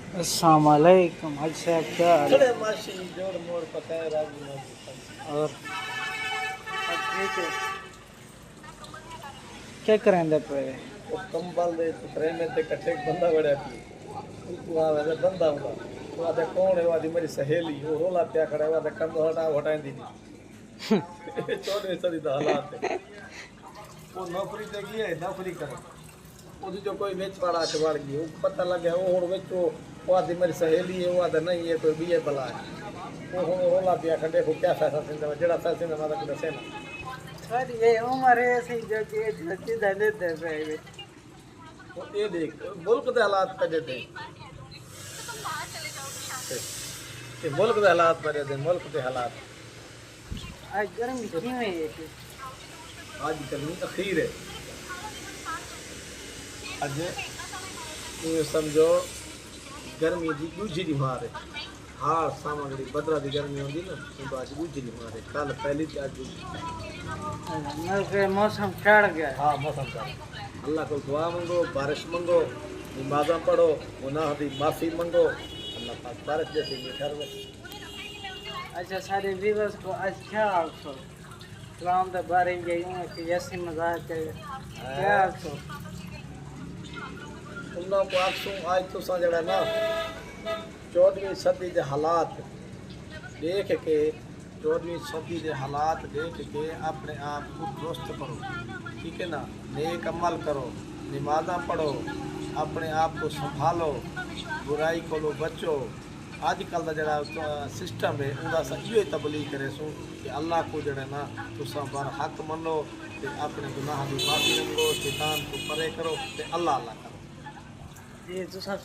अस्सलाम वालेकुम हाजी साहब, क्या हाल है? खड़े माशी जोड़ मोड़ पकाए राजी माशी। और ठीक है, क्या करेंगे पे? वो कंबल दे तुतरे में ते कट्ठे बंदा बड़ा पी तू आ वैसे बंदा हुआ वो आदे कौन है वादी मेरी सहेली वो रोला पिया खड़ा है वादे कंबल हटाए दी नहीं चौदह सदी दा हालात है वो नौकरी ते गई है नौकरी करे ਉਹਦੀ ਜੋ ਕੋਈ ਵਿੱਚ ਵਾਲਾ ਕੇ ਵੜ ਗਈ ਉਹ ਪਤਾ ਲੱਗਿਆ ਉਹ ਹੁਣ ਵਿੱਚ ਉਹ ਆਦੀ ਮੇਰੀ ਸਹੇਲੀ ਹੈ ਉਹ ਆਦਾ ਨਹੀਂ ਇਹ ਕੋਈ ਵੀ ਹੈ ਬਲਾ ਉਹ ਹੁਣ ਰੋਲਾ ਪਿਆ ਖੱਡੇ ਕੋ ਕਿਆ ਫੈਸਲਾ ਸਿੰਦਾ ਜਿਹੜਾ ਫੈਸਲਾ ਸਿੰਦਾ ਮੈਂ ਤਾਂ ਦੱਸੇ ਨਾ सारी ये उम्र है ऐसी जो कि धरती धने दे रहे ਉਹ ਇਹ ਦੇਖ ਮੁਲਕ ਦੇ ਹਾਲਾਤ ਪਜੇ ਦੇ ਇਹ ਮੁਲਕ ਦੇ ਹਾਲਾਤ ਪਜੇ ਦੇ ਮੁਲਕ ਦੇ ਹਾਲਾਤ आज गर्मी क्यों है ये? ਅੱਜ गर्मी अखीर है ਅੱਜ ਇਹ ਸਮਝੋ गर्मी ਦੀ ਦੂਜੀ ਦੀ ਮਾਰ ਹੈ ਹਾਰ ਸਾਮਗਰੀ ਬਦਰਾ ਦੀ गर्मी ਹੁੰਦੀ ਨਾ ਉਹ ਅੱਜ ਦੂਜੀ ਦੀ ਮਾਰ ਹੈ ਕੱਲ ਪਹਿਲੀ ਤੇ ਅੱਜ मौसम चढ़ गया। हाँ मौसम का अल्लाह को दुआ मंगो बारिश मंगो नमाज़ा पढ़ो गुनाह दी माफ़ी मंगो अल्लाह पाक बारिश जैसे ये कर दे अच्छा सारे व्यूअर्स को आज क्या आपको इस्लाम के बारे में यूं कि ऐसी मजाक है क्या आपको उन्होंने को आखसूं आज तो सा जड़ा ना 14वीं सदी के हालात देख के 14वीं सदी के हालात देख के अपने आप को दुरुस्त करो ठीक है ना नेक अमल करो नमाज़ा पढ़ो अपने आप को संभालो बुराई को बचो अजकल का जरा सिस्टम है उनका सा इो तबलीग करे सो कि अल्लाह को जड़ा ना तुसा बर हक मनो ते अपने गुनाह की माफ़ी मंगो शैतान को परे करो ते अल्लाह अल्लाह करो ये तो सब